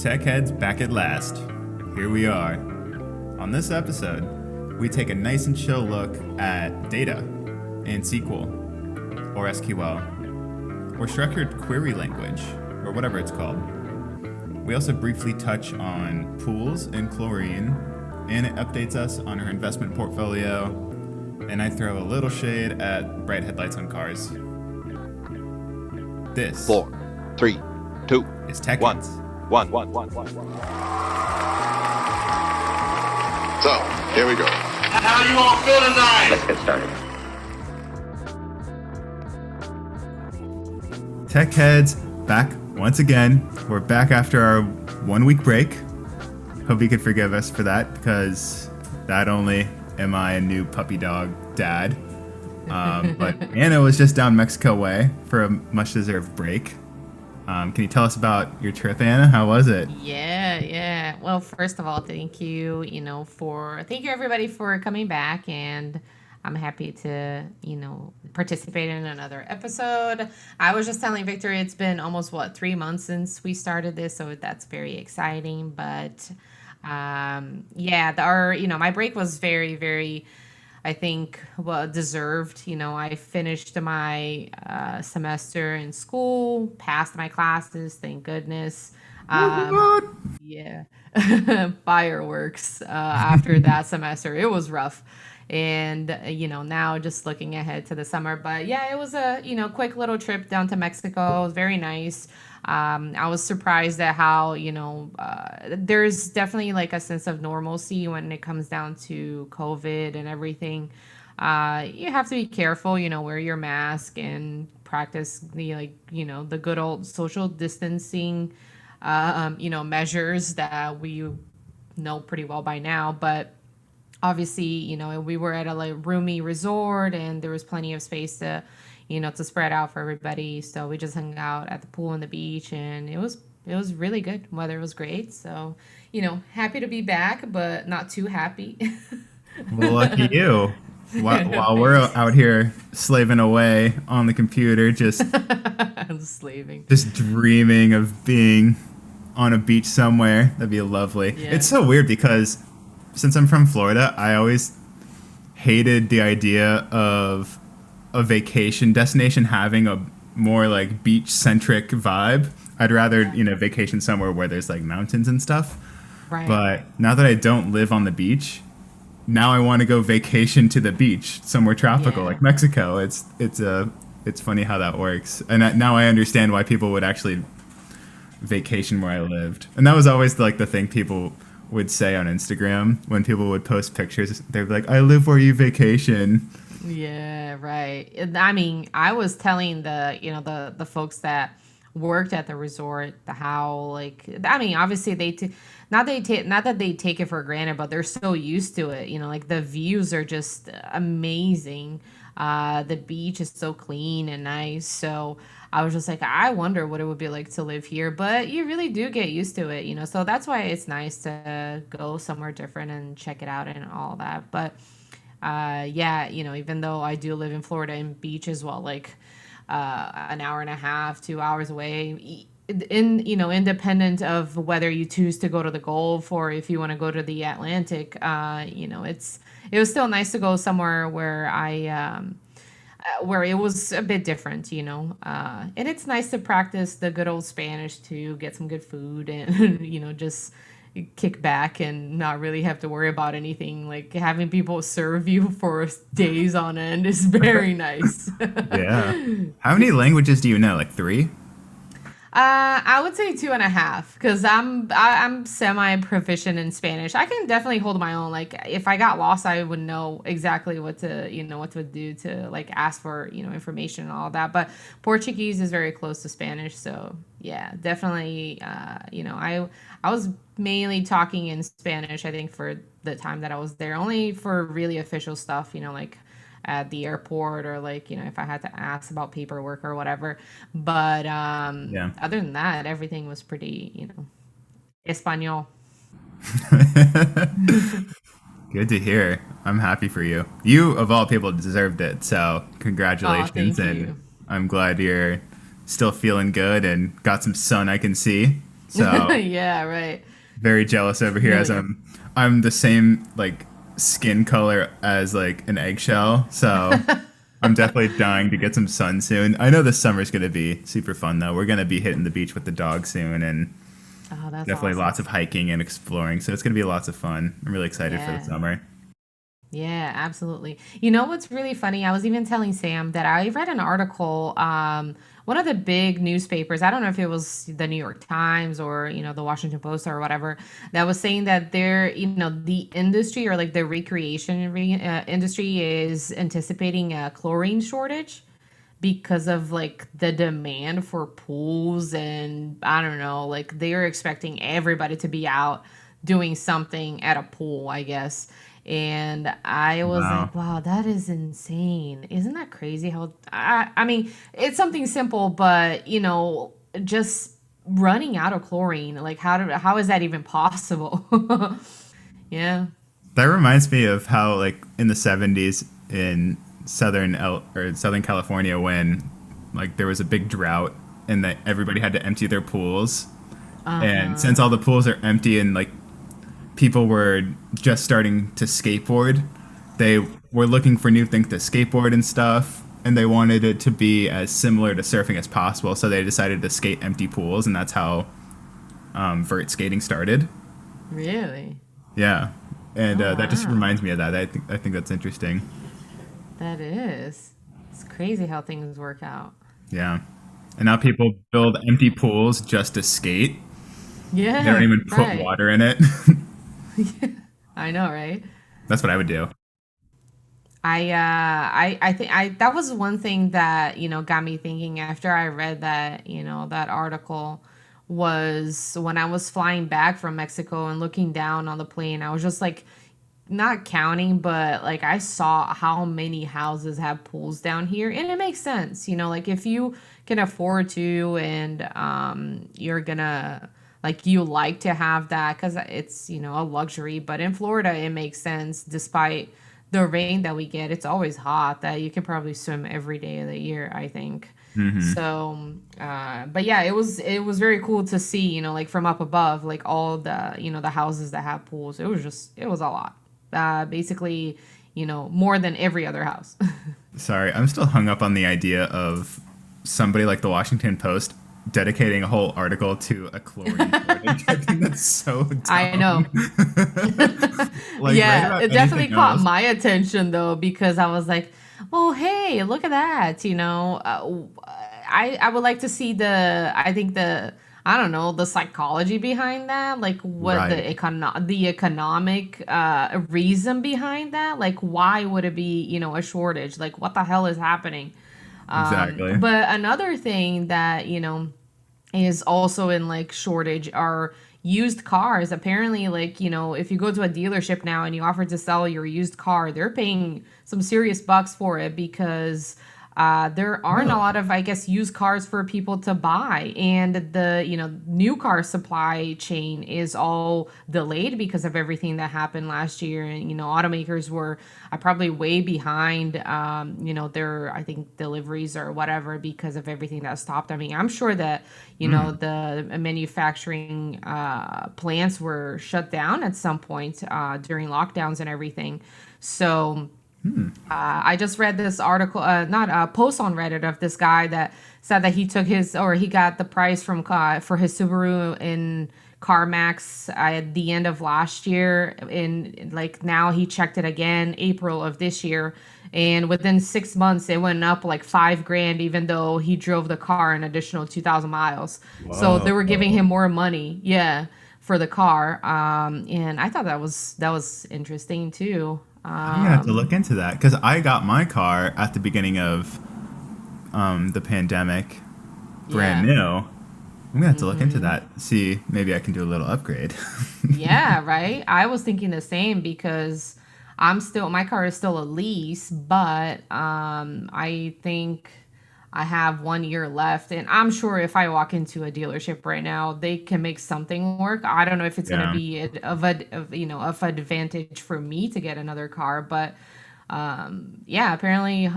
Tech Heads back at last. Here we are. On this episode, we take a nice and chill look at data in SQL or SQL or structured query language or whatever it's called. We also briefly touch on pools and chlorine, and it updates us on our investment portfolio, and I throw a little shade at bright headlights on cars. This 4, 3, 2, is Tech 1, Heads. 1. So, here we go. How you all feel tonight? Let's get started. Tech Heads back once again. We're back after our 1 week break. Hope you could forgive us for that, because not only am I a new puppy dog dad, but Anna was just down Mexico way for a much deserved break. Can you tell us about your trip, Anna? How was it? Yeah. Well, first of all, thank you, thank you everybody for coming back, and I'm happy to, participate in another episode. I was just telling Victor, it's been almost 3 months since we started this, so that's very exciting. But my break was very, very, I think, deserved. I finished my semester in school, passed my classes, thank goodness. Yeah, fireworks after that semester. It was rough. And, now just looking ahead to the summer. But yeah, it was a, quick little trip down to Mexico. It was very nice. I was surprised at how, there's definitely like a sense of normalcy when it comes down to COVID and everything. You have to be careful, wear your mask and practice the the good old social distancing, measures that we know pretty well by now. But obviously, we were at a roomy resort, and there was plenty of space to, to spread out for everybody. So we just hung out at the pool and the beach, and it was really good. Weather was great. So, happy to be back, but not too happy. Well, lucky you. While we're out here slaving away on the computer, just slaving, just dreaming of being on a beach somewhere. That'd be lovely. Yeah. It's so weird because since I'm from Florida, I always hated the idea of a vacation destination having a more like beach-centric vibe. I'd rather, vacation somewhere where there's like mountains and stuff. Right. But now that I don't live on the beach, now I want to go vacation to the beach, somewhere tropical like Mexico. It's funny how that works. And now I understand why people would actually vacation where I lived. And that was always like the thing people would say on Instagram when people would post pictures. They'd be like, I live where you vacation. Yeah, right. I mean, I was telling the folks that worked at the resort how obviously not that they take it for granted, but they're so used to it. The views are just amazing. The beach is so clean and nice. So I was just like, I wonder what it would be like to live here, but you really do get used to it, so that's why it's nice to go somewhere different and check it out and all that. But even though I do live in Florida and beach as well, like an hour and a half, 2 hours away, independent of whether you choose to go to the Gulf or if you want to go to the Atlantic, it was still nice to go somewhere where where it was a bit different, and it's nice to practice the good old Spanish to get some good food and, just kick back and not really have to worry about anything. Like having people serve you for days on end is very nice. Yeah. How many languages do you know? Like 3? I would say 2.5, because I'm semi-proficient in Spanish. I can definitely hold my own. Like if I got lost, I would know exactly what to do to like ask for information and all that. But Portuguese is very close to Spanish, so yeah, definitely. I was mainly talking in Spanish, I think, for the time that I was there, only for really official stuff, like at the airport or like, if I had to ask about paperwork or whatever. But other than that, everything was pretty, Espanol. Good to hear. I'm happy for you. You, of all people, deserved it. So congratulations. Thank and you. I'm glad you're still feeling good and got some sun I can see. So Yeah, right. very jealous over here as Million. I'm the same like skin color as like an eggshell. So I'm definitely dying to get some sun soon. I know this summer's gonna be super fun though. We're gonna be hitting the beach with the dog soon and Oh, that's definitely lots awesome. of hiking and exploring. So it's gonna be lots of fun. I'm really excited for the Yeah. summer. Yeah, absolutely. You know what's really funny? I was even telling Sam that I read an article, one of the big newspapers, I don't know if it was the New York Times or, the Washington Post or whatever, that was saying that the industry or like the industry is anticipating a chlorine shortage because of like the demand for pools, and I don't know, like they're expecting everybody to be out doing something at a pool, I guess. And I was Wow. like, wow, that is insane. Isn't that crazy how I mean, it's something simple, but just running out of chlorine, like how is that even possible? Yeah. That reminds me of how like in the 70s in Southern California when like there was a big drought and that everybody had to empty their pools. And since Uh-huh. all the pools are empty and like people were just starting to skateboard, they were looking for new things to skateboard and stuff, and they wanted it to be as similar to surfing as possible. So they decided to skate empty pools, and that's how vert skating started. Really? Yeah, and Oh, that just wow. reminds me of that. I think that's interesting. That is. It's crazy how things work out. Yeah, and now people build empty pools just to skate. They don't Yeah, even put right. water in it. I know, right? That's what I would do. I think I that was one thing that, got me thinking after I read that, that article, was when I was flying back from Mexico and looking down on the plane, I was just like not counting, but like I saw how many houses have pools down here, and it makes sense, like if you can afford to, and you're gonna like you like to have that because it's a luxury. But in Florida, it makes sense despite the rain that we get. It's always hot that you can probably swim every day of the year, I think. Hmm. So, but yeah, it was very cool to see, like from up above, like all the the houses that have pools. It was a lot. Basically, more than every other house. Sorry, I'm still hung up on the idea of somebody like the Washington Post dedicating a whole article to a chlorine shortage. I think that's so I know. dumb. Like, write Yeah, about it definitely anything caught else. my attention though, because I was like, "Oh, hey, look at that!" I would like to see I think I don't know, the psychology behind that, like what Right. the economic reason behind that, like why would it be a shortage? Like what the hell is happening? Exactly. But another thing that is also in like shortage are used cars. Apparently, like, if you go to a dealership now and you offer to sell your used car, they're paying some serious bucks for it because there aren't a Really? lot of, I guess, used cars for people to buy. And the, new car supply chain is all delayed because of everything that happened last year. And, automakers were probably way behind, their, I think, deliveries or whatever because of everything that stopped. I mean, I'm sure that, Mm. the manufacturing plants were shut down at some point during lockdowns and everything. So, I just read this article, not a post on Reddit of this guy that said that he got the price from for his Subaru in CarMax at the end of last year, and like now he checked it again April of this year, and within 6 months it went up like 5 grand, even though he drove the car an additional 2,000 miles. So they were giving Whoa. him more money, yeah, for the car. And I thought that was interesting too. I'm gonna have to look into that because I got my car at the beginning of the pandemic, brand Yeah. new. I'm gonna have to look into that. See, maybe I can do a little upgrade. Yeah, right. I was thinking the same because my car is still a lease, but I think I have 1 year left, and I'm sure if I walk into a dealership right now, they can make something work. I don't know if it's gonna Yeah. be of advantage for me to get another car, but Yeah, apparently,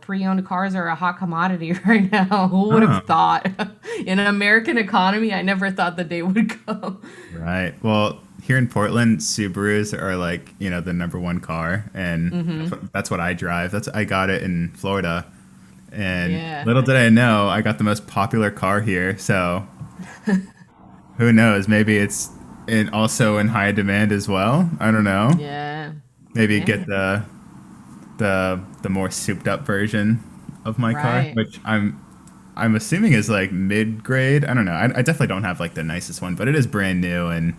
pre-owned cars are a hot commodity right now. Who would Oh, have thought? In an American economy, I never thought the day would come. right. Well, here in Portland, Subarus are like, the number one car, and that's what I drive. I got it in Florida, and Yeah. little did I know, I got the most popular car here. So who knows? Maybe it's also in high demand as well. I don't know. Yeah. Maybe Yeah. get the more souped up version of my car, Right. which I'm assuming is like mid grade. I don't know. I definitely don't have like the nicest one, but it is brand new and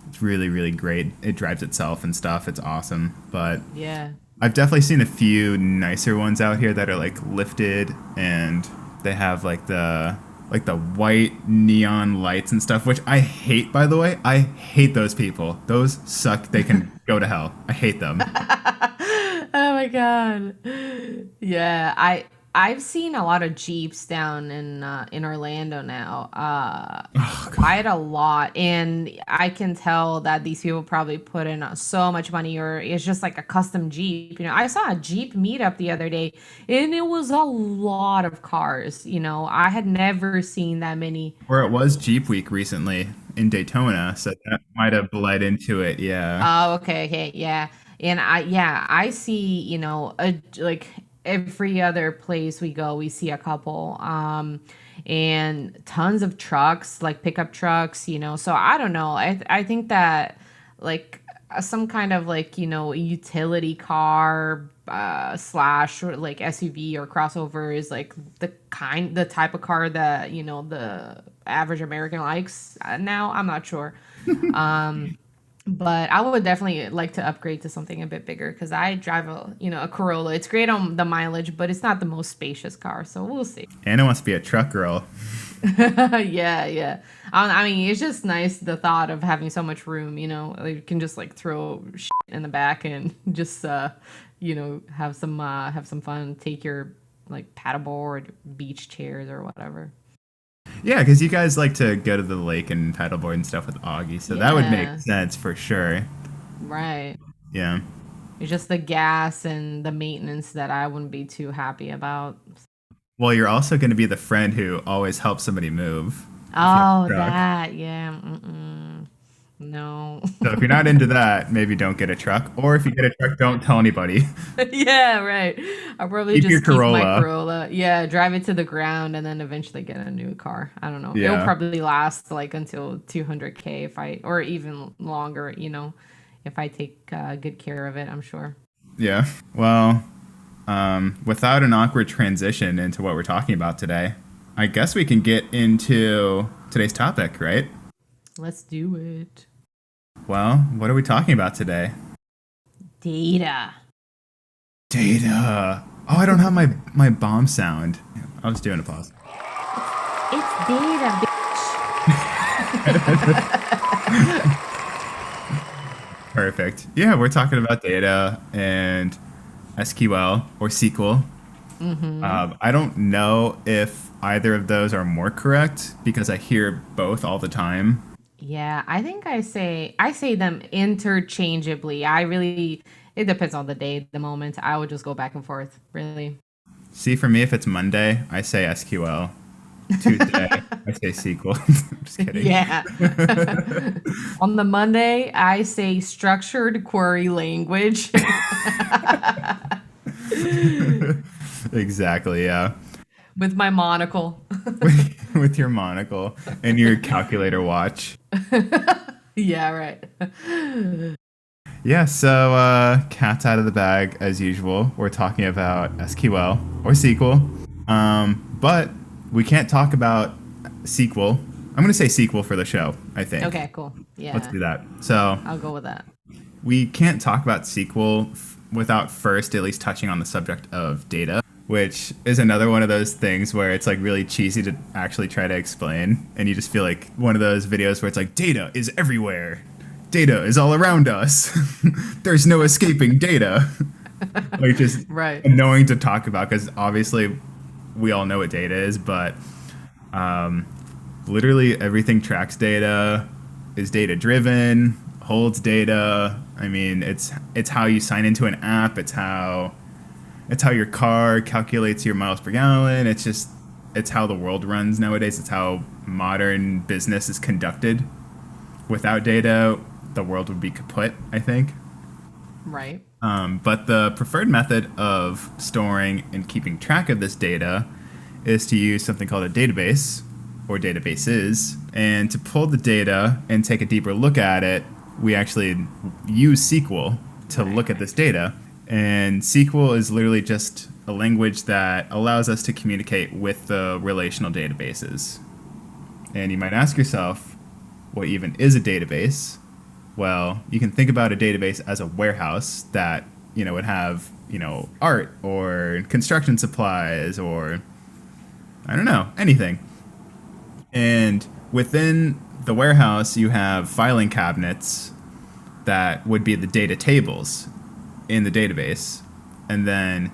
it's really really great. It drives itself and stuff. It's awesome. But Yeah. I've definitely seen a few nicer ones out here that are like lifted and they have like the white neon lights and stuff, which I hate, by the way. I hate those people. Those suck. They can go to hell. I hate them. Oh my God. Yeah, I've seen a lot of Jeeps down in Orlando now. Quite a lot. And I can tell that these people probably put in so much money, or it's just like a custom Jeep. I saw a Jeep meetup the other day and it was a lot of cars. I had never seen that many. Or it was Jeep Week recently in Daytona, so that might have bled into it. Yeah. Oh, okay, okay, yeah. And I see, like every other place we go, we see a couple, and tons of trucks, like pickup trucks, So I don't know. I think that like some kind of like, utility car, slash or like SUV or crossover is like the type of car that, the average American likes now. I'm not sure. But I would definitely like to upgrade to something a bit bigger because I drive a Corolla. It's great on the mileage, but it's not the most spacious car. So we'll see. Anna wants to be a truck girl. Yeah, yeah. I mean, it's just nice the thought of having so much room. You can just like throw shit in the back and just have some fun. Take your like paddleboard, beach chairs, or whatever. Yeah, because you guys like to go to the lake and paddleboard and stuff with Augie, so that would make Yeah, sense for sure. right. Yeah. It's just the gas and the maintenance that I wouldn't be too happy about. Well, you're also going to be the friend who always helps somebody move if you have Oh, a truck. that, yeah. Mm-mm. No. So if you're not into that, maybe don't get a truck. Or if you get a truck, don't tell anybody. Yeah, right. I'll probably Keep your just keep my Corolla. Corolla. Yeah, drive it to the ground and then eventually get a new car. I don't know. It'll Yeah. probably last like until 200K or even longer, if I take good care of it, I'm sure. Yeah. Well, without an awkward transition into what we're talking about today, I guess we can get into today's topic, right? Let's do it. Well, what are we talking about today? Data. Data. Oh, I don't have my bomb sound. I was doing a pause. It's data, Perfect. Yeah, we're talking about data and SQL or SQL. I don't know if either of those are more correct because I hear both all the time. Yeah, I think I say them interchangeably. It depends on the day, the moment. I would just go back and forth, really. See, for me, if it's Monday, I say SQL. Tuesday, I say SQL. Just kidding. Yeah. On the Monday, I say structured query language. Exactly, yeah. With my monocle. With your monocle and your calculator watch. Yeah, right. Yeah, so cat's out of the bag as usual. We're talking about SQL or SQL. But we can't talk about SQL. I'm going to say SQL for the show, I think. Okay, cool. Let's Yeah, do that. So I'll go with that. we can't talk about SQL without first at least touching on the subject of data, which is another one of those things where it's like really cheesy to actually try to explain. And you just feel like one of those videos where it's like, data is everywhere. Data is all around us. There's no escaping data. Like just Right. annoying to talk about because obviously we all know what data is, but literally everything tracks data, is data driven. holds data. I mean, it's how you sign into an app. It's how your car calculates your miles per gallon. It's how the world runs nowadays. It's how modern business is conducted. Without data, the world would be kaput, I think. Right. But the preferred method of storing and keeping track of this data is to use something called a database or databases. And to pull the data and take a deeper look at it, we actually use SQL to look at this data. And SQL is literally just a language that allows us to communicate with the relational databases. And you might ask yourself, what even is a database? Well, you can think about a database as a warehouse that, would have, art or construction supplies or, I don't know, anything. And within the warehouse, you have filing cabinets that would be the data tables in the database. And then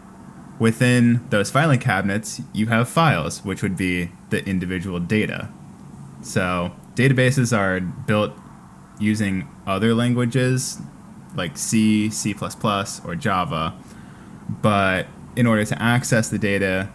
within those filing cabinets, you have files, which would be the individual data. So databases are built using other languages like C, C++, or Java. But in order to access the data,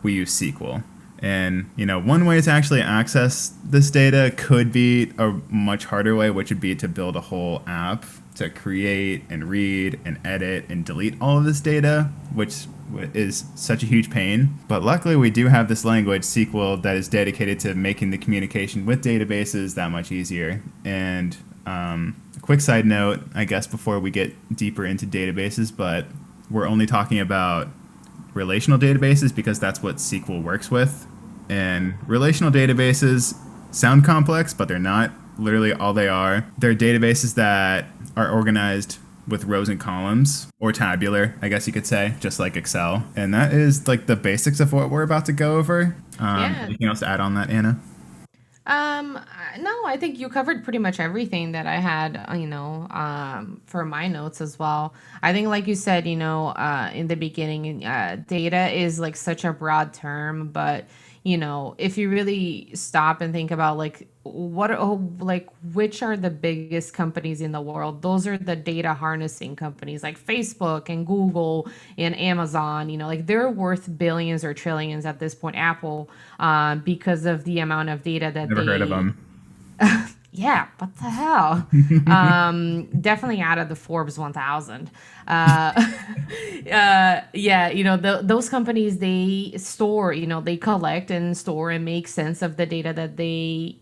we use SQL. And, one way to actually access this data could be a much harder way, which would be to build a whole app to create and read and edit and delete all of this data, which is such a huge pain. But luckily, we do have this language, SQL, that is dedicated to making the communication with databases that much easier. And a quick side note, I guess, before we get deeper into databases, but we're only talking about relational databases because that's what SQL works with. And relational databases sound complex, but they're not. Literally all they are. They're databases that are organized with rows and columns, or tabular, I guess you could say, just like Excel. And that is like the basics of what we're about to go over. Yeah. Anything else to add on that, Anna? No, I think you covered pretty much everything that I had, for my notes as well. I think, like you said, in the beginning, data is like such a broad term, but if you really stop and think about like which are the biggest companies in the world, those are the data harnessing companies like Facebook and Google and Amazon. Like they're worth billions or trillions at this point. Apple, because of the amount of data that Never heard of them. Yeah, what the hell? Definitely out of the Forbes 1000. Those companies, they store, they collect and store and make sense of the data that they,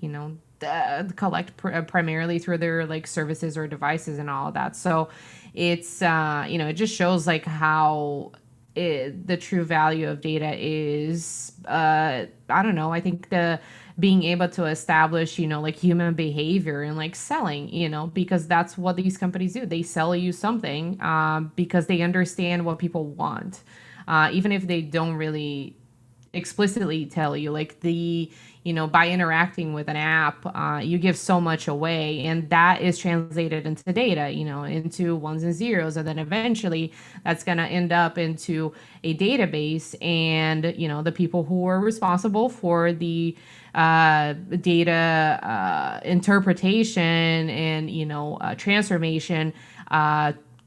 collect primarily through their like services or devices and all of that. So it's, it just shows like how the true value of data is, I don't know, I think being able to establish, like human behavior and like selling, because that's what these companies do. They sell you something because they understand what people want, even if they don't really explicitly tell you. Like by interacting with an app, you give so much away, and that is translated into data, into ones and zeros, and then eventually that's going to end up into a database. And the people who are responsible for the data interpretation and transformation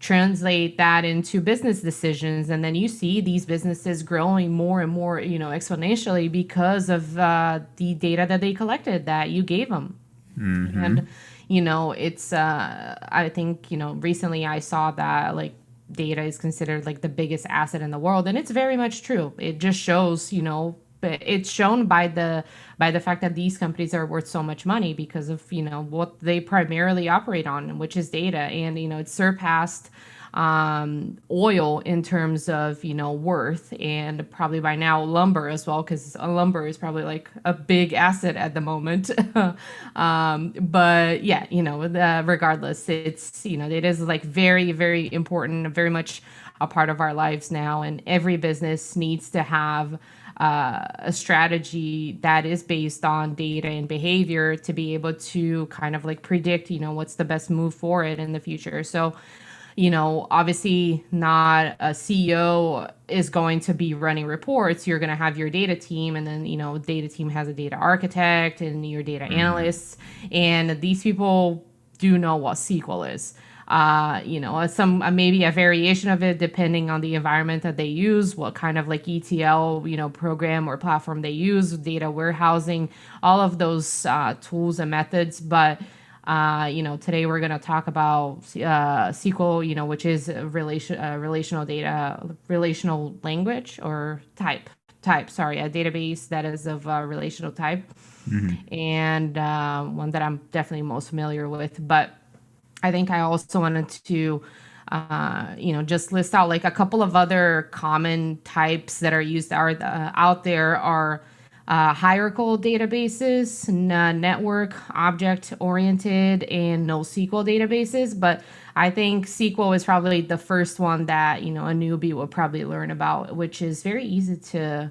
translate that into business decisions, and then you see these businesses growing more and more exponentially because of the data that they collected that you gave them. And it's I think recently I saw that like data is considered like the biggest asset in the world, and it's very much true. It just shows but it's shown by the fact that these companies are worth so much money because of what they primarily operate on, which is data. And it's surpassed oil in terms of worth, and probably by now lumber as well, because lumber is probably like a big asset at the moment. But yeah, regardless, it's it is like very, very important, very much a part of our lives now, and every business needs to have a strategy that is based on data and behavior to be able to kind of like predict, what's the best move for it in the future. So, obviously not a CEO is going to be running reports. You're going to have your data team, and then, data team has a data architect and your data analysts. And these people do know what SQL is. Some maybe a variation of it depending on the environment that they use, what kind of like ETL, program or platform they use, data warehousing, all of those tools and methods. But today we're going to talk about SQL, which is a relational data, relational language or sorry, a database that is of relational type, and one that I'm definitely most familiar with. But I think I also wanted to, just list out like a couple of other common types that are used out there are hierarchical databases, network object oriented, and NoSQL databases. But I think SQL is probably the first one that, a newbie will probably learn about, which is very easy to,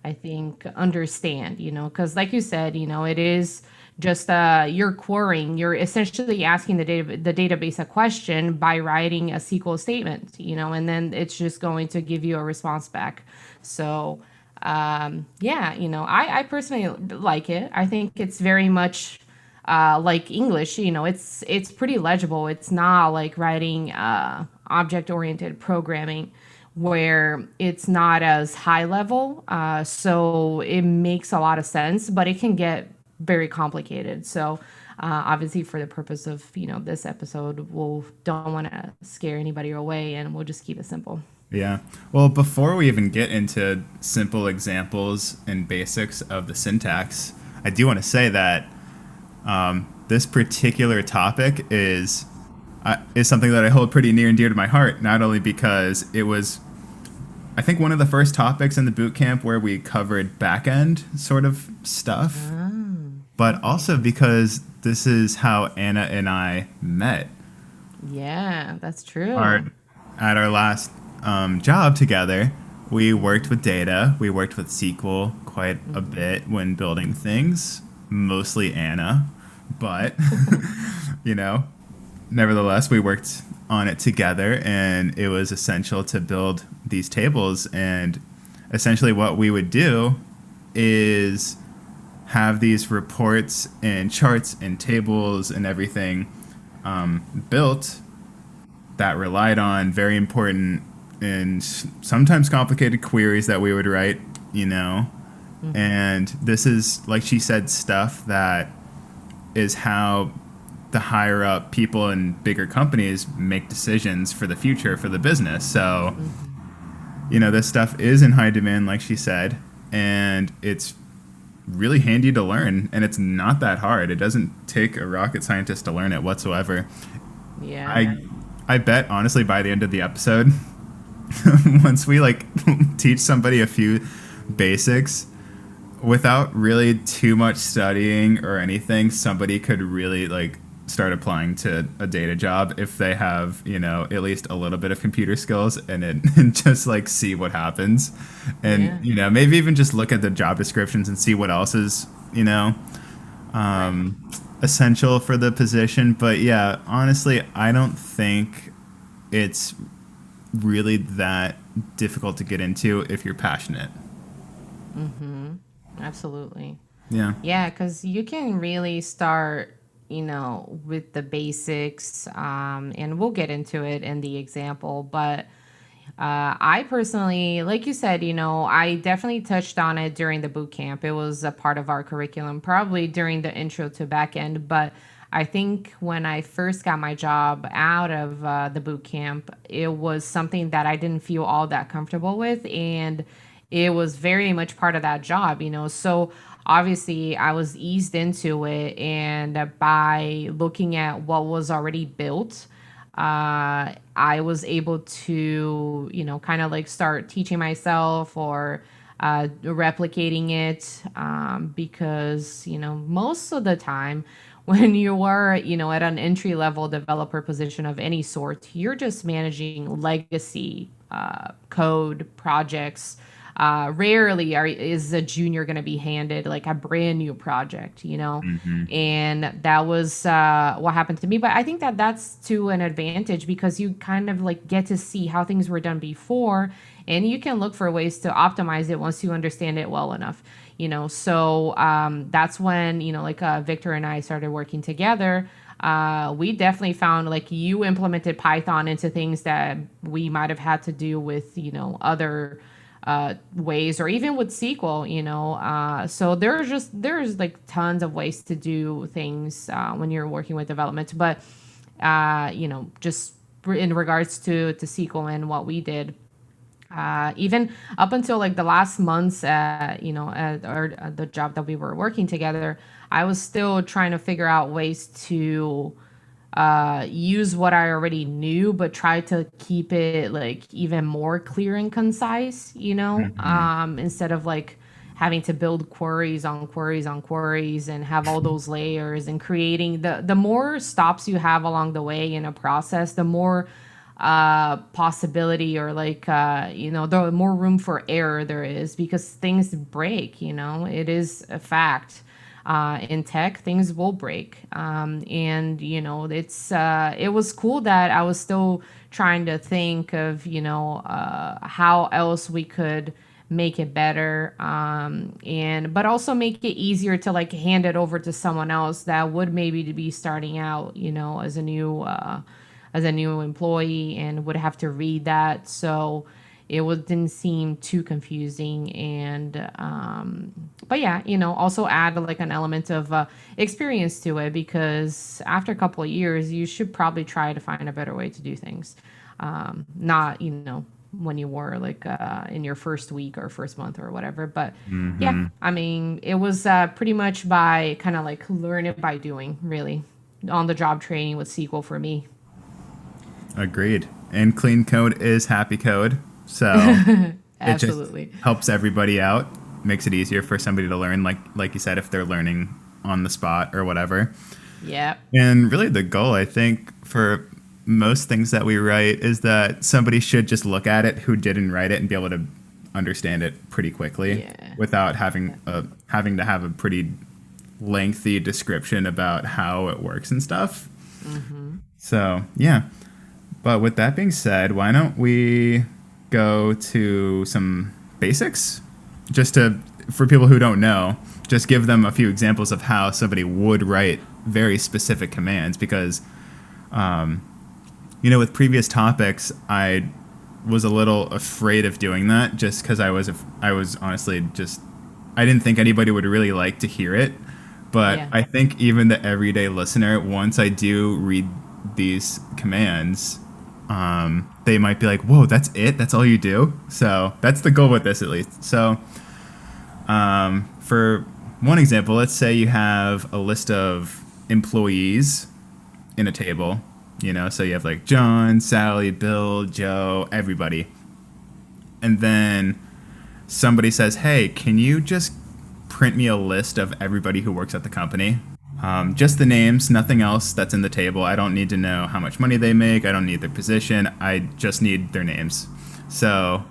I think, understand, because like you said, it is just you're querying, you're essentially asking the database a question by writing a SQL statement, and then it's just going to give you a response back. So I personally like it. I think it's very much like English. It's pretty legible. It's not like writing object oriented programming where it's not as high level. So it makes a lot of sense, but it can get very complicated. So obviously for the purpose of, this episode, don't want to scare anybody away, and we'll just keep it simple. Yeah. Well, before we even get into simple examples and basics of the syntax, I do want to say that this particular topic is something that I hold pretty near and dear to my heart, not only because it was, I think, one of the first topics in the boot camp where we covered back-end sort of stuff, but also because this is how Anna and I met. Yeah, that's true. At our last job together, we worked with data. We worked with SQL quite a bit when building things, mostly Anna, but, nevertheless, we worked on it together, and it was essential to build these tables. And essentially what we would do is have these reports and charts and tables and everything built that relied on very important and sometimes complicated queries that we would write, and this is, like she said, stuff that is how the higher up people in bigger companies make decisions for the future for the business. So, this stuff is in high demand, like she said, and it's really handy to learn, and it's not that hard. It doesn't take a rocket scientist to learn it whatsoever. Yeah. I bet, honestly, by the end of the episode, once we teach somebody a few basics without really too much studying or anything, somebody could really start applying to a data job if they have, at least a little bit of computer skills, and just see what happens. And, maybe even just look at the job descriptions and see what else is, essential for the position. But yeah, honestly, I don't think it's really that difficult to get into if you're passionate. Absolutely. Yeah. Yeah, because you can really start, with the basics, and we'll get into it in the example. But I personally, like you said, I definitely touched on it during the boot camp. It was a part of our curriculum, probably during the intro to backend. But I think when I first got my job out of the boot camp, it was something that I didn't feel all that comfortable with. And it was very much part of that job, So obviously I was eased into it. And by looking at what was already built, I was able to, kind of start teaching myself or replicating it, because, most of the time when you are, at an entry level developer position of any sort, you're just managing legacy code projects. Rarely is a junior going to be handed a brand new project, and that was what happened to me. But I think that that's to an advantage because you kind of get to see how things were done before, and you can look for ways to optimize it once you understand it well enough. So that's when, like Victor and I started working together. We definitely found like you implemented Python into things that we might have had to do with, other ways, or even with SQL, so there's like tons of ways to do things when you're working with development. But just in regards to SQL and what we did, even up until like the last months, at the job that we were working together, I was still trying to figure out ways to use what I already knew, but try to keep it like even more clear and concise, instead of like having to build queries on queries on queries and have all those layers, and creating the more stops you have along the way in a process, the more possibility, or like the more room for error there is, because things break. It is a fact. In tech, things will break, and it was cool that I was still trying to think of how else we could make it better, and but also make it easier to like hand it over to someone else that would maybe be starting out, as a new employee, and would have to read that. So didn't seem too confusing. And but yeah, also add like an element of experience to it, because after a couple of years you should probably try to find a better way to do things, not when you were like in your first week or first month or whatever. But yeah, I mean, it was pretty much by kind of like learn it by doing, really, on the job training with SQL for me. Agreed. And clean code is happy code. So Absolutely. It just helps everybody out, makes it easier for somebody to learn, like you said, if they're learning on the spot or whatever. Yeah. And really the goal, I think, for most things that we write is that somebody should just look at it who didn't write it and be able to understand it pretty quickly, without having to have a pretty lengthy description about how it works and stuff. So, yeah. But with that being said, why don't we go to some basics, just for people who don't know, just give them a few examples of how somebody would write very specific commands, because with previous topics I was a little afraid of doing that, just because I was honestly just, I didn't think anybody would really like to hear it. But I think even the everyday listener, once I do read these commands, they might be like, whoa, that's it? That's all you do? So that's the goal with this, at least. So for one example, let's say you have a list of employees in a table, so you have like John, Sally, Bill, Joe, everybody. And then somebody says, hey, can you just print me a list of everybody who works at the company? Just the names, nothing else that's in the table. I don't need to know how much money they make. I don't need their position. I just need their names. So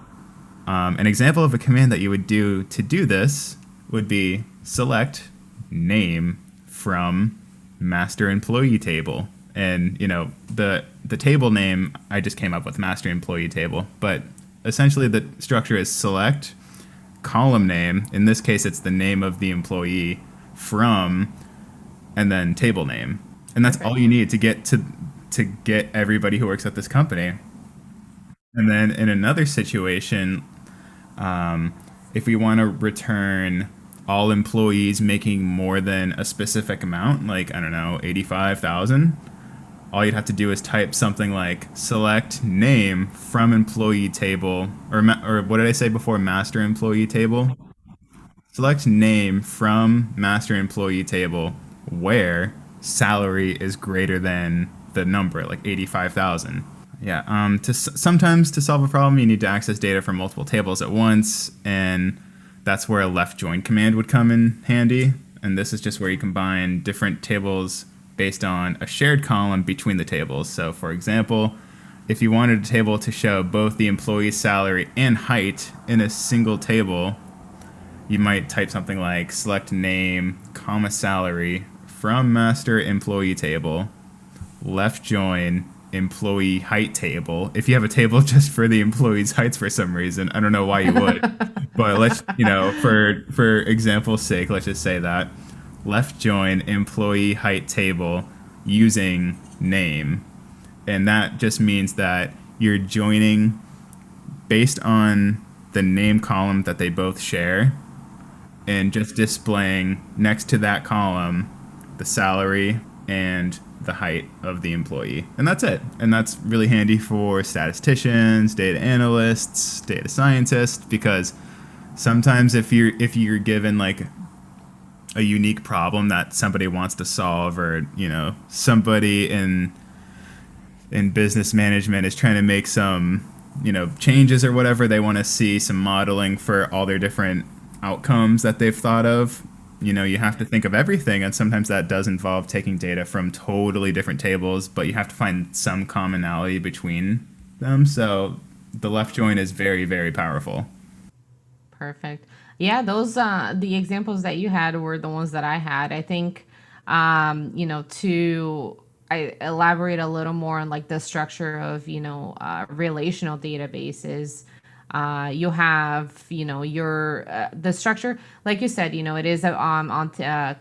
an example of a command that you would do to do this would be select name from master employee table. And, the table name, I just came up with master employee table. But essentially the structure is select column name. In this case, it's the name of the employee from, and then table name. And that's all you need to get everybody who works at this company. And then in another situation, if we want to return all employees making more than a specific amount, like, I don't know, 85,000, all you'd have to do is type something like select name from employee table, or what did I say before, master employee table? Select name from master employee table where salary is greater than the number, like 85,000. Yeah. Sometimes to solve a problem, you need to access data from multiple tables at once, and that's where a left join command would come in handy. And this is just where you combine different tables based on a shared column between the tables. So, for example, if you wanted a table to show both the employee's salary and height in a single table, you might type something like select name, comma salary from master employee table, left join, employee height table. If you have a table just for the employees' heights for some reason, I don't know why you would. But let's, for example's sake, let's just say that left join employee height table using name. And that just means that you're joining based on the name column that they both share and just displaying next to that column the salary and the height of the employee. And that's it. And that's really handy for statisticians, data analysts, data scientists, because sometimes if you're given like a unique problem that somebody wants to solve, or somebody in business management is trying to make some changes or whatever, they want to see some modeling for all their different outcomes that they've thought of. You have to think of everything, and sometimes that does involve taking data from totally different tables, but you have to find some commonality between them. So the left join is very, very powerful. Perfect. Yeah, those the examples that you had were the ones that I had. I think to I elaborate a little more on like the structure of relational databases. You have your the structure, like you said, it is on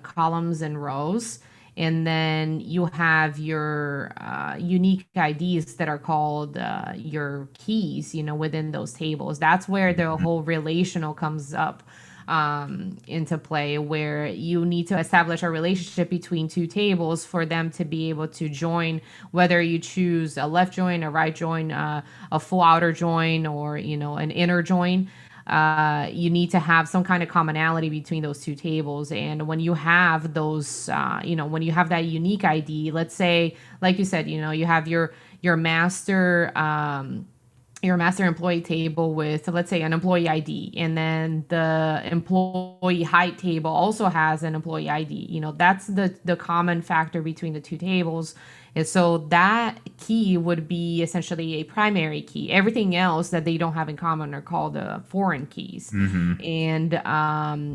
columns and rows, and then you have your unique IDs that are called your keys, within those tables. That's where the whole relational comes up into play, where you need to establish a relationship between two tables for them to be able to join, whether you choose a left join, a right join, a full outer join, or an inner join. You need to have some kind of commonality between those two tables. And when you have those, when you have that unique ID, let's say, like you said, you have your master employee table with, let's say, an employee ID, and then the employee height table also has an employee ID. That's the common factor between the two tables. And so that key would be essentially a primary key. Everything else that they don't have in common are called foreign keys. And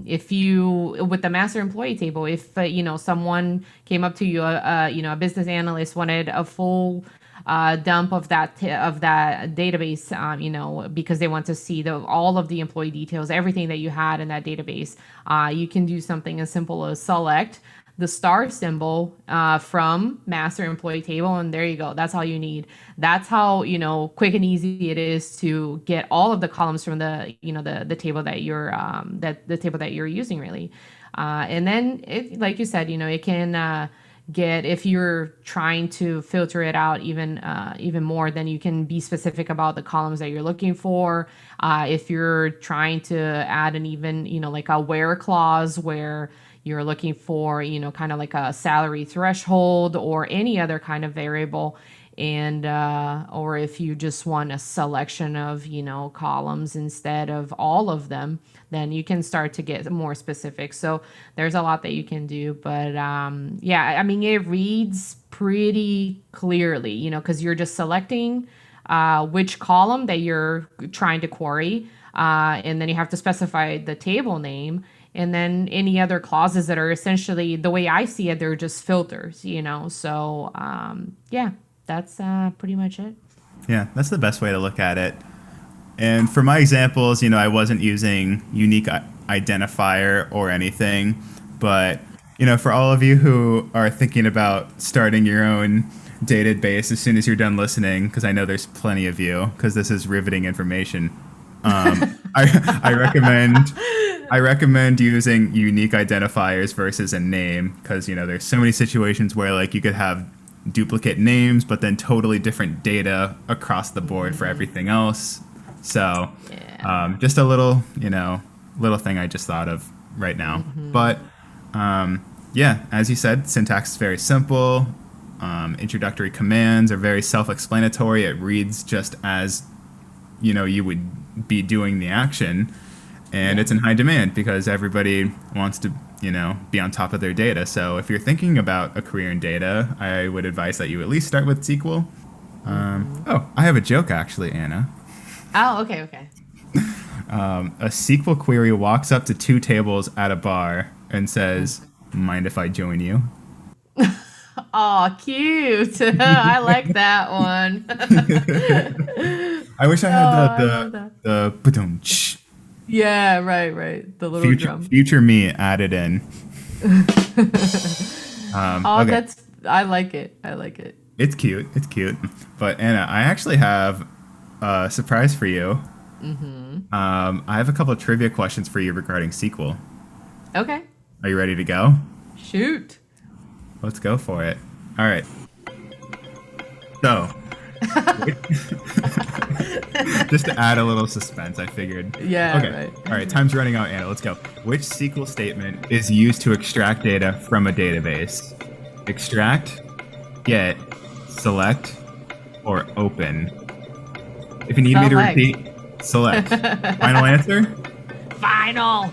if you, with the master employee table, if someone came up to you, a business analyst wanted a full dump of that database, because they want to see all of the employee details, everything that you had in that database, you can do something as simple as select the star symbol from master employee table, and there you go. That's all you need. That's how quick and easy it is to get all of the columns from the the table that you're the table that you're using, really. And then like you said, it can get, if you're trying to filter it out even more, then you can be specific about the columns that you're looking for. If you're trying to add an even like a where clause, where you're looking for kind of like a salary threshold or any other kind of variable, and or if you just want a selection of columns instead of all of them, then you can start to get more specific. So there's a lot that you can do, but yeah, I mean, it reads pretty clearly, because you're just selecting which column that you're trying to query, and then you have to specify the table name, and then any other clauses that are essentially, the way I see it, they're just filters, so yeah, that's pretty much it. Yeah, that's the best way to look at it. And for my examples, I wasn't using unique identifier or anything, but for all of you who are thinking about starting your own database as soon as you're done listening, because I know there's plenty of you, because this is riveting information, I recommend using unique identifiers versus a name, because there's so many situations where like you could have duplicate names but then totally different data across the board for everything else. So just a little thing I just thought of right now. But yeah, as you said, syntax is very simple. Introductory commands are very self-explanatory. It reads just as you would be doing the action, and it's in high demand because everybody wants to be on top of their data. So if you're thinking about a career in data, I would advise that you at least start with SQL. Oh, I have a joke actually, Anna. Oh, okay. A SQL query walks up to two tables at a bar and says, "Mind if I join you?" Oh, cute. I like that one. I wish I Oh, had I love that. the ba-dum-tsh. Yeah, right, right. The little drum. Future me added in. Oh, Okay, that's I like it. I like it. it's cute. It's cute. But Anna, I actually have a surprise for you. I have a couple of trivia questions for you regarding SQL. Okay. Are you ready to go? Shoot. Let's go for it. All right. So, just to add a little suspense, I figured. Yeah, Okay. right. All right. Time's running out, Anna. Let's go. Which SQL statement is used to extract data from a database? Extract, get, select, or open? If you need me to Select. repeat, select. Final answer? Final.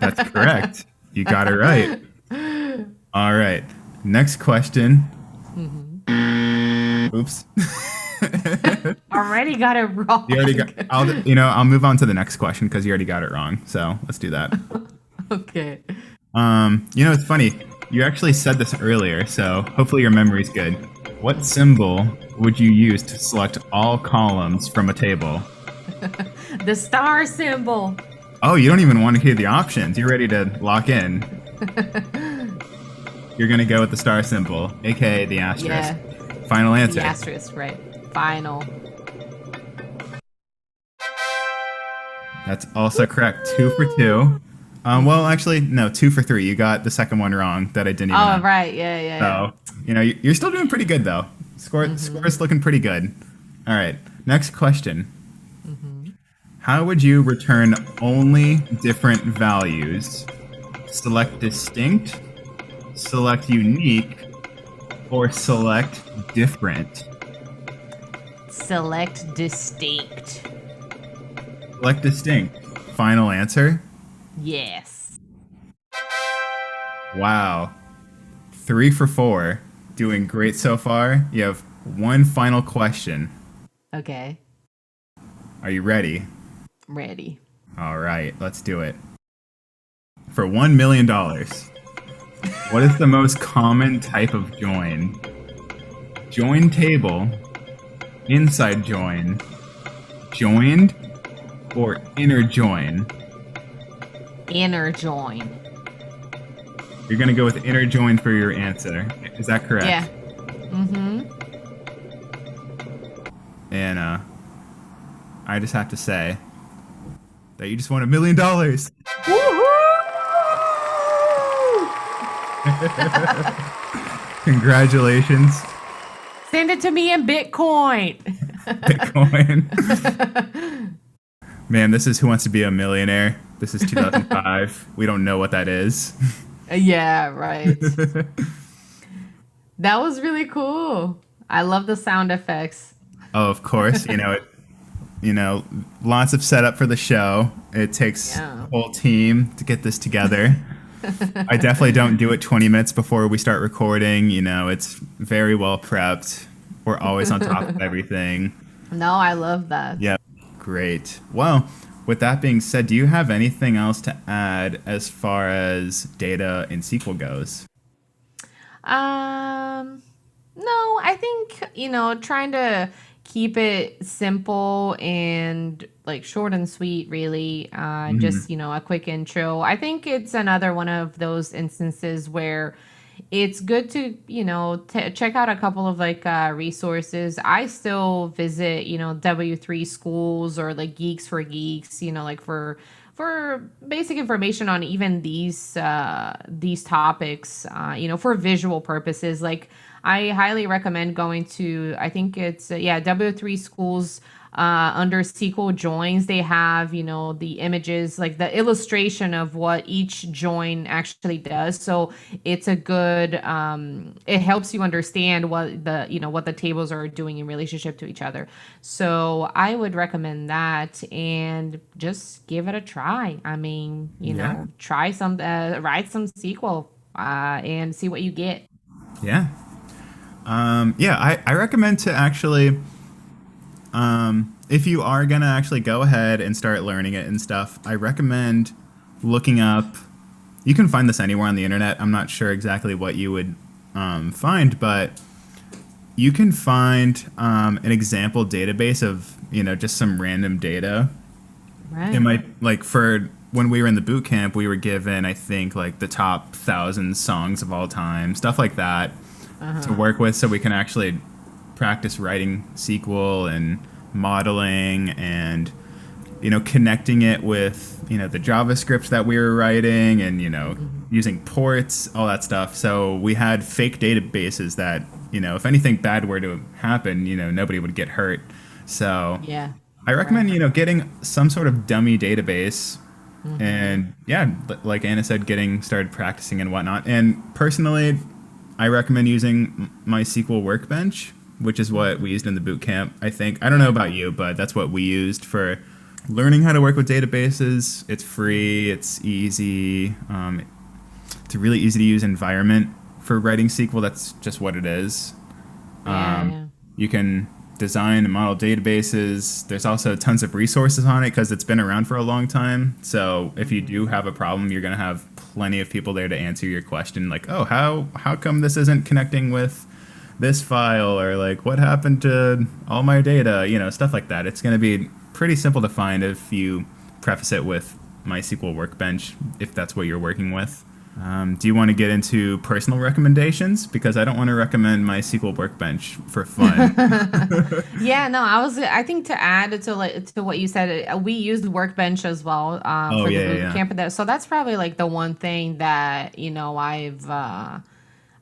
That's correct. You got it right. All right. Next question. Oops. Already got it wrong. You already got. I'll move on to the next question because you already got it wrong. So let's do that. Okay. It's funny. You actually said this earlier, so hopefully your memory's good. What symbol would you use to select all columns from a table? The star symbol. Oh, you don't even want to hear the options. You're ready to lock in. You're gonna go with the star symbol, aka the asterisk. Yeah. Final answer. The asterisk, right. Final. That's also correct. 2 for 2. Well, actually, no, 2 for 3. You got the second one wrong that I didn't even Oh, know. right. Yeah, yeah, yeah. So, you're still doing pretty good, though. Score's looking pretty good. All right, next question. How would you return only different values? Select distinct, select unique, or select different? Select distinct. Select distinct. Final answer? Yes. Wow. 3 for 4. Doing great so far. You have one final question. Okay. Are you ready? Ready. All right, let's do it. For $1 million, what is the most common type of join? Join table, inside join, joined, or inner join? Inner join. You're going to go with inner join for your answer. Is that correct? Yeah. Mm-hmm. And I just have to say that you just won $1 million. Congratulations, Send it to me in Bitcoin. Bitcoin. Man, this is Who Wants to Be a Millionaire. This is 2005. We don't know what that is. Yeah, right. That was really cool. I love the sound effects. Oh, of course. Lots of setup for the show. It takes Yeah. a whole team to get this together. I definitely don't do it 20 minutes before we start recording. It's very well prepped. We're always on top of everything. No, I love that. Yep. Great. Well, with that being said, do you have anything else to add as far as data in SQL goes? No, I think, trying to keep it simple and like short and sweet, really. Just, a quick intro. I think it's another one of those instances where it's good to, check out a couple of resources. I still visit, W3 schools or like Geeks for Geeks, like for basic information on even these topics, for visual purposes. Like I highly recommend going to, I think it's W3 schools. Under SQL joins, they have, the images, like the illustration of what each join actually does. So it's a good, it helps you understand what what the tables are doing in relationship to each other. So I would recommend that and just give it a try. I mean, try write some SQL, and see what you get. Yeah. I recommend to actually if you are gonna actually go ahead and start learning it and stuff, I recommend looking up. You can find this anywhere on the internet. I'm not sure exactly what you would find, but you can find an example database of just some random data. It Right. might like for when we were in the boot camp, we were given I think like the top 1,000 songs of all time, stuff like that to Uh-huh. work with, so we can actually practice writing SQL and modeling and connecting it with the JavaScript that we were writing and Mhm. using ports, all that stuff. So we had fake databases that if anything bad were to happen, nobody would get hurt. So Yeah. I recommend, Right. getting some sort of dummy database Hmm. and yeah, like Anna said, getting started practicing and whatnot. And personally, I recommend using MySQL Workbench, which is what we used in the boot camp. I think, I don't know Yeah. about you, but that's what we used for learning how to work with databases. It's free, it's easy. It's a really easy to use environment for writing SQL. That's just what it is. Yeah. Yeah. You can design and model databases. There's also tons of resources on it because it's been around for a long time. So if you do Hmm. have a problem, you're going to have plenty of people there to answer your question. Like, oh, how come this isn't connecting with this file, or like what happened to all my data? Stuff like that. It's going to be pretty simple to find if you preface it with MySQL Workbench, if that's what you're working with. Do you want to get into personal recommendations? Because I don't want to recommend my SQL Workbench for fun. Yeah, no, I think to add to like to what you said, we used Workbench as well Oh for the yeah, yeah, boot yeah. camp and that. So that's probably like the one thing that,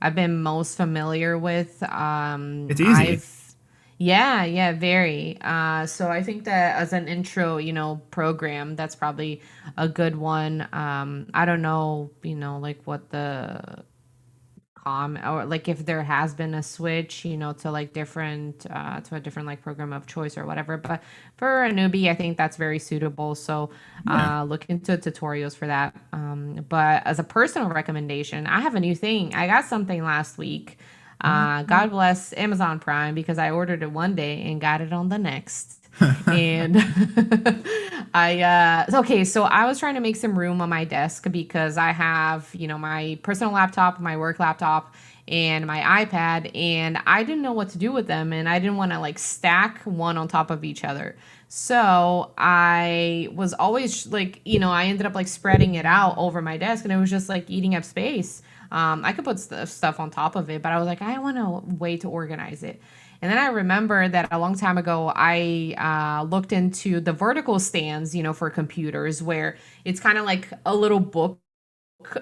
I've been most familiar with. It's easy. I've Yeah, yeah, very. So I think that as an intro, program, that's probably a good one. I don't know, like what the or like if there has been a switch to like different to a different like program of choice or whatever, but for a newbie I think that's very suitable. So Yeah. look into tutorials for that. But as a personal recommendation, I have a new thing. I got something last week. What? God bless Amazon Prime, because I ordered it one day and got it on the next. And okay, so I was trying to make some room on my desk because I have, my personal laptop, my work laptop, and my iPad, and I didn't know what to do with them, and I didn't want to like stack one on top of each other. So I was always like, I ended up like spreading it out over my desk, and it was just like eating up space. I could put stuff on top of it, but I was like, I want a way to organize it. And then I remember that a long time ago, I looked into the vertical stands, for computers, where it's kind of like a little book,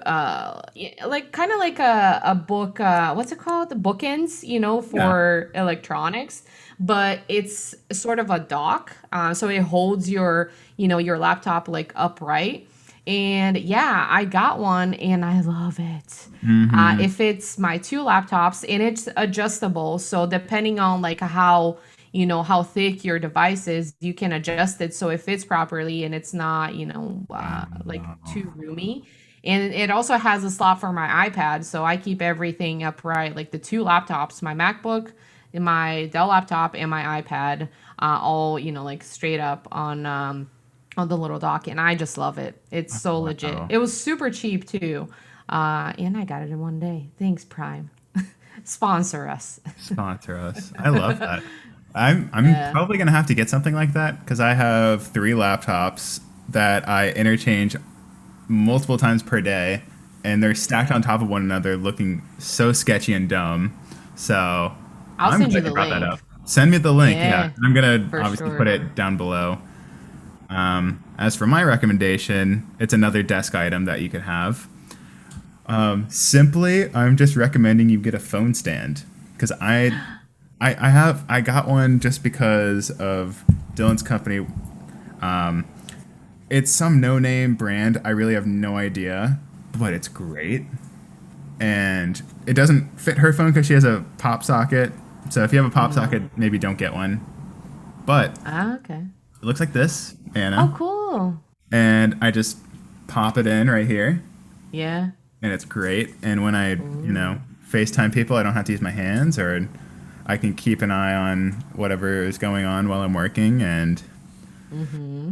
like kind of like a book, what's it called? The bookends, Yeah. for electronics, but it's sort of a dock. So it holds your laptop like upright. And yeah, I got one and I love it. Mm-hmm. It fits my two laptops and it's adjustable. So depending on like how thick your device is, you can adjust it so it fits properly and it's not, like too roomy. And it also has a slot for my iPad. So I keep everything upright, like the two laptops, my MacBook, and my Dell laptop, and my iPad, all, like straight up on the little dock, and I just love it. It's so legit. Wow. It was super cheap too, and I got it in one day. Thanks, Prime. Sponsor us. Sponsor us. I love that. I'm Yeah. probably gonna have to get something like that because I have three laptops that I interchange multiple times per day, and they're stacked on top of one another, looking so sketchy and dumb. So I'll I'm send you glad you the brought that up. link. Send me the link. Yeah, Yeah, I'm gonna for obviously put sure. it down below. As for my recommendation, it's another desk item that you could have. Simply, I'm just recommending you get a phone stand because I got one just because of Dylan's company. It's some no-name brand. I really have no idea, but it's great. And it doesn't fit her phone because she has a pop socket. So if you have a pop socket, maybe don't get one. But Ah, okay. it looks like this, Oh, Anna. cool. And I just pop it in right here, and it's great. And when I, Ooh. FaceTime people, I don't have to use my hands, or I can keep an eye on whatever is going on while I'm working, and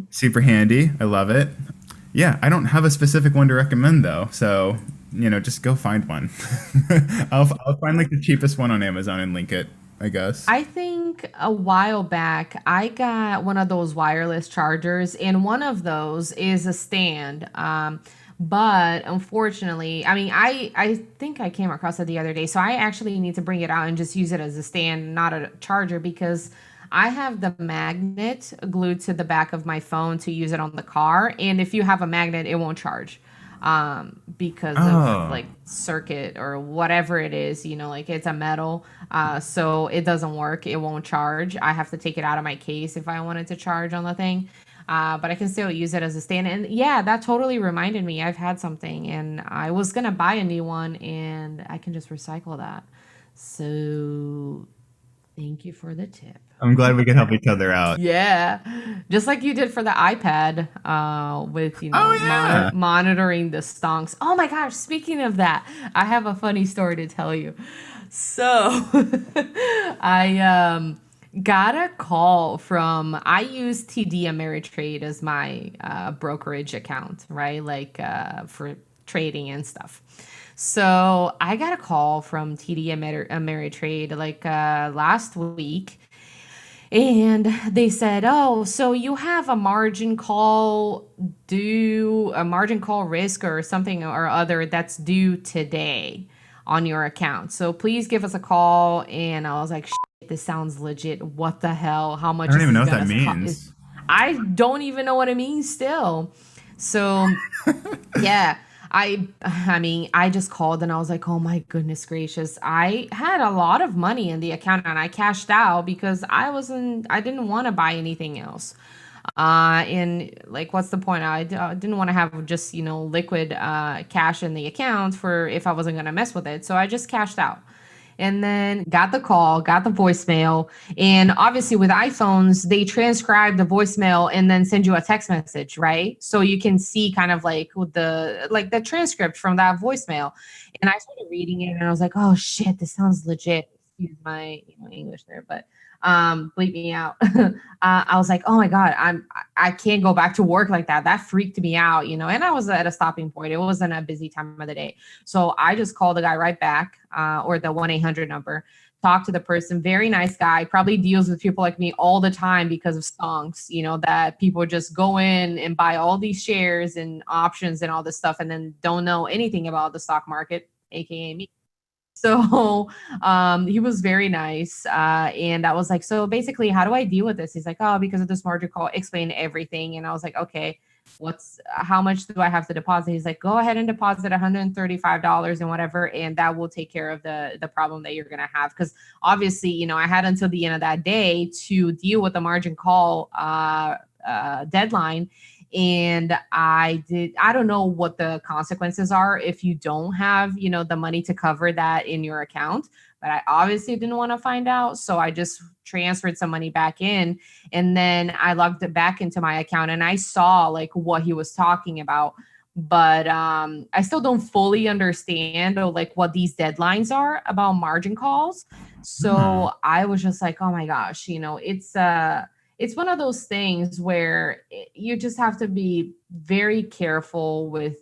super handy. I love it. Yeah, I don't have a specific one to recommend though, so just go find one. I'll find like the cheapest one on Amazon and link it, I guess. I think a while back I got one of those wireless chargers, and one of those is a stand. But unfortunately, I mean, I think I came across it the other day, so I actually need to bring it out and just use it as a stand, not a charger, because I have the magnet glued to the back of my phone to use it on the car, and if you have a magnet, it won't charge because of Oh, like circuit or whatever it is, like it's a metal. So it doesn't work. It won't charge. I have to take it out of my case if I wanted to charge on the thing. But I can still use it as a stand. And yeah, that totally reminded me. I've had something and I was going to buy a new one and I can just recycle that. So thank you for the tip. I'm glad we could help each other out. Yeah, just like you did for the iPad, with Oh yeah. monitoring the stonks. Oh my gosh! Speaking of that, I have a funny story to tell you. So, I got a call from. I use TD Ameritrade as my brokerage account, right? Like for trading and stuff. So I got a call from TD Ameritrade like last week, and they said, "Oh, so you have a margin call risk or something or other that's due today on your account. So please give us a call." And I was like, "Shit, this sounds legit. What the hell? How I much don't is even this know what that gonna cost?" means. I don't even know what it means still. So yeah, I mean, I just called and I was like, "Oh my goodness gracious." I had a lot of money in the account and I cashed out because I didn't want to buy anything else. And like what's the point? Didn't want to have just, liquid cash in the account for if I wasn't going to mess with it. So I just cashed out and then got the call, got the voicemail. And obviously, with iPhones, they transcribe the voicemail and then send you a text message, right? So you can see kind of like with the transcript from that voicemail. And I started reading it and I was like, "Oh shit, this sounds legit." Excuse my English there, but bleep me out. I was like, "Oh my god, I can't go back to work like that." That freaked me out, And I was at a stopping point. It wasn't a busy time of the day, so I just called the guy right back, or the 1-800 number. Talk to the person. Very nice guy. Probably deals with people like me all the time because of stonks. That people just go in and buy all these shares and options and all this stuff, and then don't know anything about the stock market, aka me. So he was very nice. And I was like, "So basically, how do I deal with this?" He's like, "Oh, because of this margin call," explain everything. And I was like, "Okay, how much do I have to deposit?" He's like, "Go ahead and deposit $135 and whatever, and that will take care of the problem that you're gonna have." Because obviously, I had until the end of that day to deal with the margin call deadline. And I don't know what the consequences are if you don't have the money to cover that in your account, but I obviously didn't want to find out, so I just transferred some money back in, and then I logged it back into my account and I saw like what he was talking about. But I still don't fully understand or like what these deadlines are about margin calls. Hmm. So I was just like, "Oh my gosh, it's one of those things where you just have to be very careful with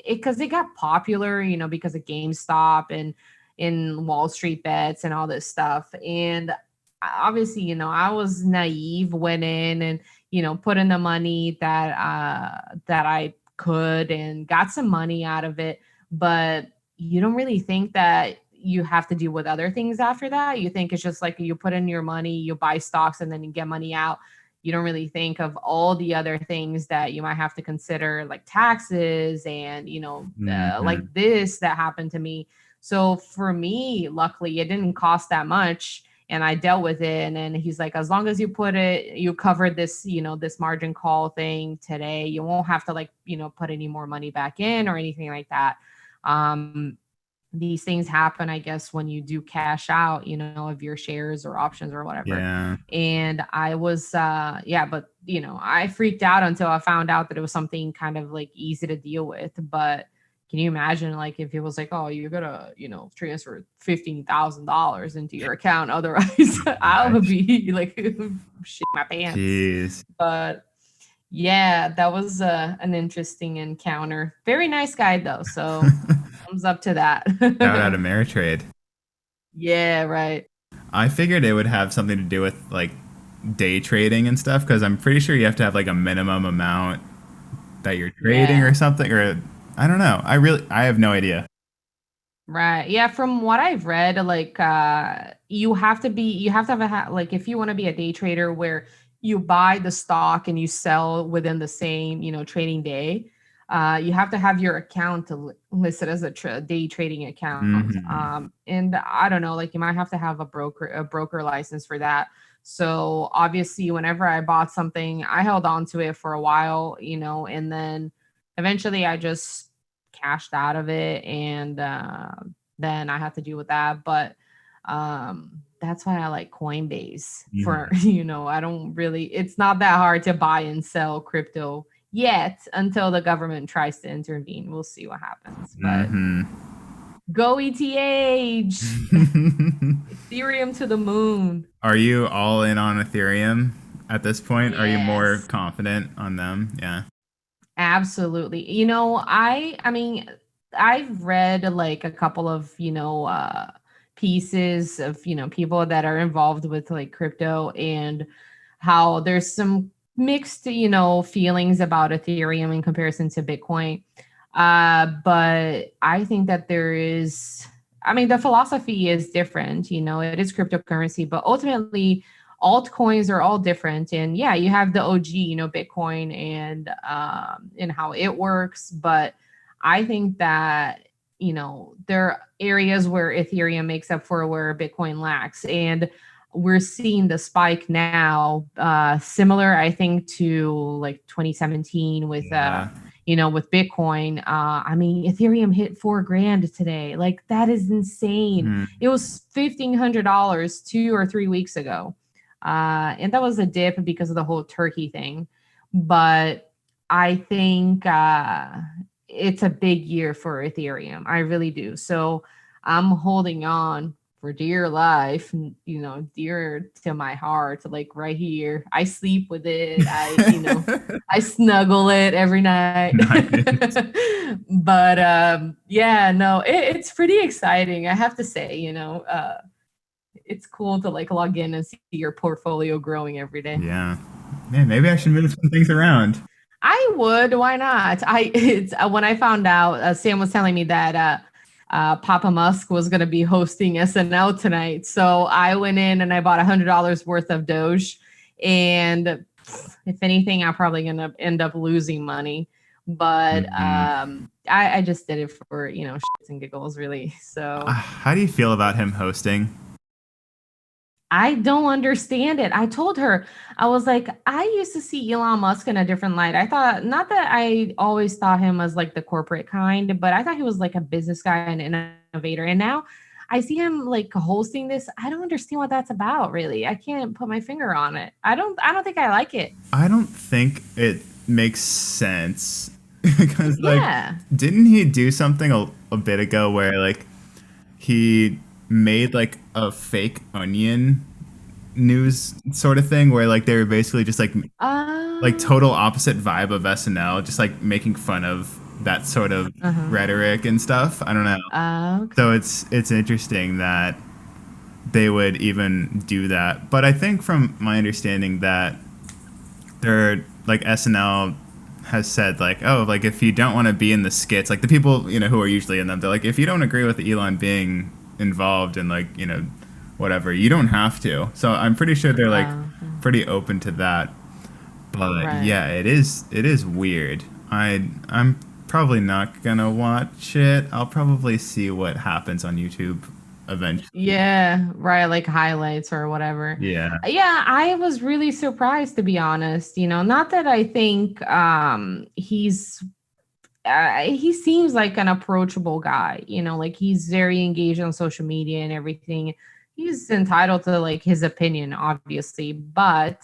because they got popular, because of GameStop and in Wall Street bets and all this stuff. And obviously, I was naive, went in and put in the money that I could and got some money out of it. But you don't really think that you have to deal with other things after that. You think it's just like you put in your money, you buy stocks, and then you get money out. You don't really think of all the other things that you might have to consider, like taxes and, like Hmm. this that happened to me. So for me, luckily, it didn't cost that much. And I dealt with it. And then he's like, "As long as you covered this, this margin call thing today, you won't have to like, put any more money back in or anything like that." Um, these things happen, I guess, when you do cash out, of your shares or options or whatever. Yeah. And I was, yeah, but, I freaked out until I found out that it was something kind of like easy to deal with. But, can you imagine like if it was like, oh, you gotta, transfer $15,000 into your account, otherwise I would be like shit my pants. Jeez. But yeah, that was an interesting encounter. Very nice guy though, so thumbs up to that. Shout out to Ameritrade. Yeah, right. I figured it would have something to do with like day trading and stuff because I'm pretty sure you have to have like a minimum amount that you're trading Yeah. or something, or I don't know. I have no idea. Right. Yeah, from what I've read, like you have to have like if you want to be a day trader where you buy the stock and you sell within the same, trading day, you have to have your account listed as a day trading account. Hmm. And I don't know, like you might have to have a broker license for that. So obviously, whenever I bought something, I held on to it for a while, and then eventually I just cashed out of it, and then I have to deal with that. But that's why I like Coinbase for, Hmm. I don't really, it's not that hard to buy and sell crypto yet until the government tries to intervene. We'll see what happens. But Hmm. go ETH, Ethereum to the moon. Are you all in on Ethereum at this point? Are you more Yes. confident on them? Yeah. Absolutely. I mean, I've read like a couple of, pieces of, people that are involved with like crypto, and how there's some mixed, feelings about Ethereum in comparison to Bitcoin. But I think that the philosophy is different, it is cryptocurrency, but ultimately altcoins are all different. And yeah, you have the OG, Bitcoin, and how it works. But I think that, there are areas where Ethereum makes up for where Bitcoin lacks. And we're seeing the spike now, similar, I think, to like 2017 with Yeah. with Bitcoin. I mean, Ethereum hit 4 grand today. Like that is insane. Hmm. It was $1,500 2 or 3 weeks ago. And that was a dip because of the whole Turkey thing. But I think it's a big year for Ethereum. I really do. So I'm holding on for dear life, dear to my heart, like right here. I sleep with it. I snuggle it every night. Nice. But yeah, no, it's pretty exciting. I have to say, it's cool to like log in and see your portfolio growing every day. Yeah. Man, maybe I should move some things around. I would. Why not? It's when I found out, Sam was telling me that Papa Musk was going to be hosting SNL tonight, so I went in and I bought $100 worth of Doge, and if anything, I'm probably going to end up losing money. But Hmm. I just did it for shits and giggles, really. So How do you feel about him hosting? I don't understand it. I told her, I was like, I used to see Elon Musk in a different light. I thought, not that I always thought him as like the corporate kind, but I thought he was like a business guy and innovator. And now I see him like hosting this. I don't understand what that's about, really. I can't put my finger on it. I don't think I like it. I don't think it makes sense because like Yeah. didn't he do something a bit ago where like he made like a fake onion news sort of thing where like they were basically just like Um, total opposite vibe of SNL, just like making fun of that sort of uh-huh. rhetoric and stuff. I don't know. So Okay. it's interesting that they would even do that. But I think from my understanding that they're like SNL has said like, oh, like if you don't want to be in the skits, like the people, who are usually in them, they're like, if you don't agree with Elon being involved in like, whatever, you don't have to. So I'm pretty sure they're like Okay. pretty open to that. But Right. yeah, it is weird. I'm probably not gonna watch it. I'll probably see what happens on YouTube eventually. Yeah, right, like highlights or whatever. Yeah. Yeah, I was really surprised, to be honest. Not that I think he seems like an approachable guy, like he's very engaged on social media and everything. He's entitled to like his opinion, obviously, but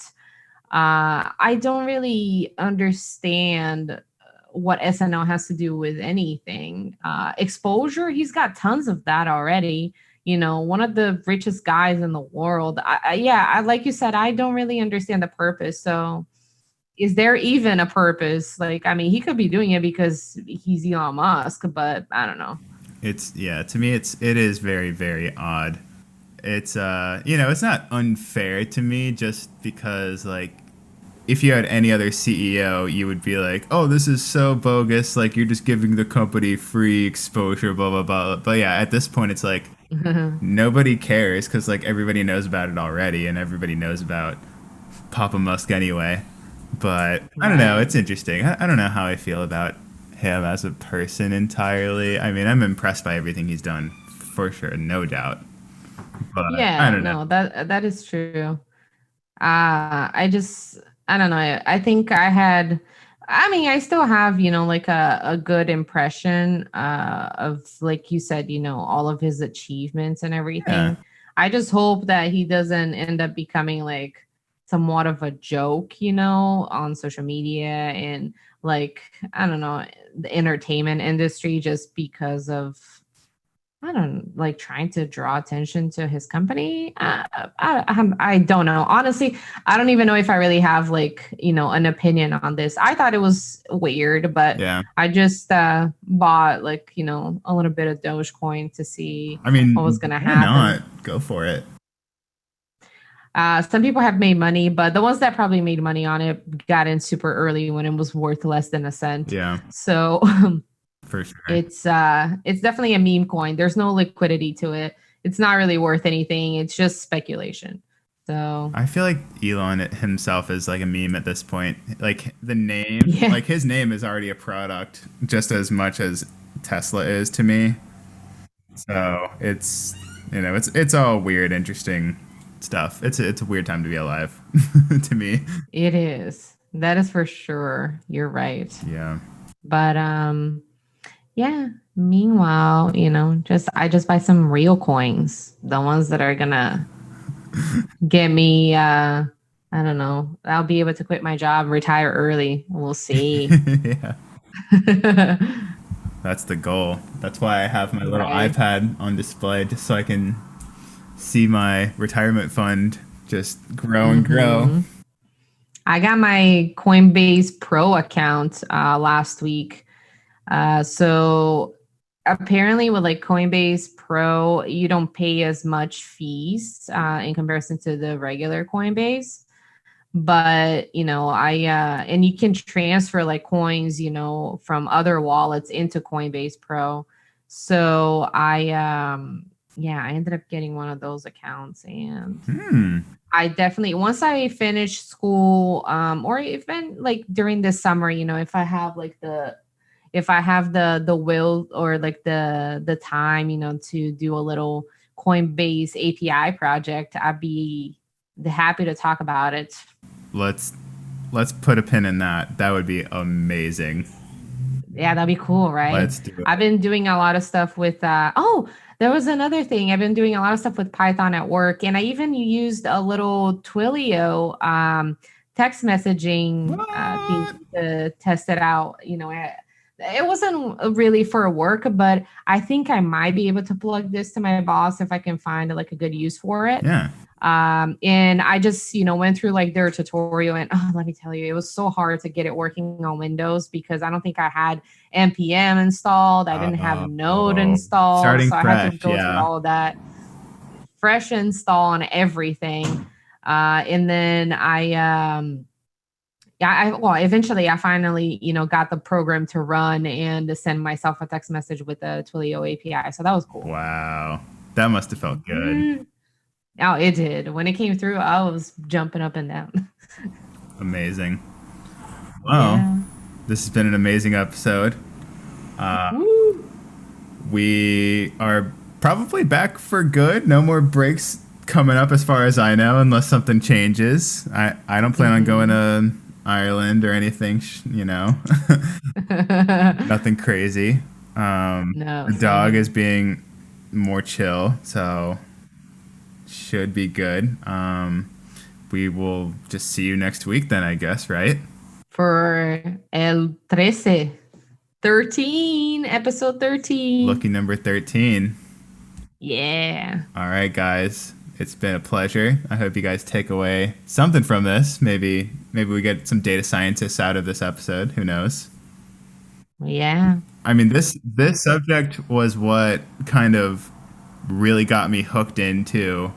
I don't really understand what SNL has to do with anything. Exposure, he's got tons of that already. One of the richest guys in the world. Like you said, I don't really understand the purpose. So is there even a purpose? Like, I mean, he could be doing it because he's Elon Musk, but I don't know. To me it is very, very odd. It's it's not unfair to me just because like if you had any other CEO, you would be like, "Oh, this is so bogus, like you're just giving the company free exposure, blah blah blah." But yeah, at this point it's like nobody cares cuz like everybody knows about it already and everybody knows about Papa Musk anyway. But I don't know, Right. it's interesting. I don't know how I feel about him as a person entirely. I mean, I'm impressed by everything he's done for sure, no doubt. But I Yeah, don't know. no, that is true. I just, I don't know. I think I mean, I still have, like a good impression of, like you said, all of his achievements and Yeah. everything. I just hope that he doesn't end up becoming like somewhat of a joke, on social media and like, I don't know, the entertainment industry just because of I don't like trying to draw attention to his company. I don't know. Honestly, I don't even know if I really have like, an opinion on this. I thought it was weird, but Yeah. I just bought like, a little bit of Dogecoin to see I what was mean, going to why happen. not? Go for it. Some people have made money, but the ones that probably made money on it got in super early when it was worth less than a cent. Yeah, So for sure. it's definitely a meme coin. There's no liquidity to it. It's not really worth anything. It's just speculation. So I feel like Elon himself is like a meme at this point. Like the name, yeah, like his name is already a product just as much as Tesla is to me. So it's all weird, interesting stuff. It's a weird time to be alive to me. it is. That is for sure. You're right. Yeah. But yeah. Meanwhile, just I just buy some real coins, the ones that are gonna get me I don't know. I'll be able to quit my job, retire early. We'll see. Yeah. That's the goal. That's why I have my little Right. iPad on display just so I can see my retirement fund just grow and grow. Hmm. I got my Coinbase Pro account last week. So apparently, with like Coinbase Pro, you don't pay as much fees in comparison to the regular Coinbase. But and you can transfer like coins, from other wallets into Coinbase Pro. So yeah, I ended up getting one of those accounts and Hmm. I definitely once I finish school, or even like during the summer, if I have like the will or like the time, to do a little Coinbase API project, I'd be happy to talk about it. Let's let's put a pin in that. That would be amazing. Yeah, that'd be cool, right? Let's do I've it. been doing a lot of stuff with there was another thing. I've been doing a lot of stuff with Python at work, and I even used a little Twilio text messaging thing What? to test it out. It wasn't really for work, but I think I might be able to plug this to my boss if I can find like a good use for it. Yeah. And I just, went through like their tutorial and let me tell you, it was so hard to get it working on Windows because I don't think I had npm installed. I didn't have Node Oh, installed. starting So I had to fresh. go through Yeah. all of that fresh install and everything. And then well, eventually I finally, got the program to run and to send myself a text message with the Twilio API. So that was cool. Wow. That must have felt good. Mhm. Oh, it did. When it came through, I was jumping up and down. Amazing. Well, Yeah. this has been an amazing episode. Woo. We are probably back for good. No more breaks coming up as far as I know, unless something changes. I don't plan on going Mhm. to Ireland or anything, Nothing crazy. No, The dog same. is being more chill, so should be good. We will just see you next week then, I guess, right? For El 13. 13, episode 13. Lucky number 13. Yeah. All right, guys. It's been a pleasure. I hope you guys take away something from this. Maybe we get some data scientists out of this episode. Who knows? Yeah. I mean, this subject was what kind of really got me hooked into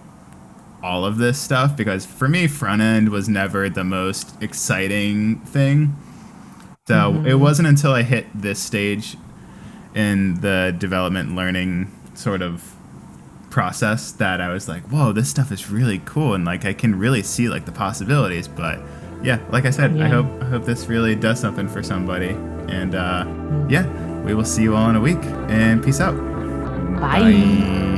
all of this stuff, because for me, front end was never the most exciting thing. So it wasn't until I hit this stage in the development learning sort of process that I was like, whoa, this stuff is really cool, and like I can really see like the possibilities. But yeah, like I said, Yeah. I hope this really does something for somebody. And yeah, we will see you all in a week, and peace out. Bye.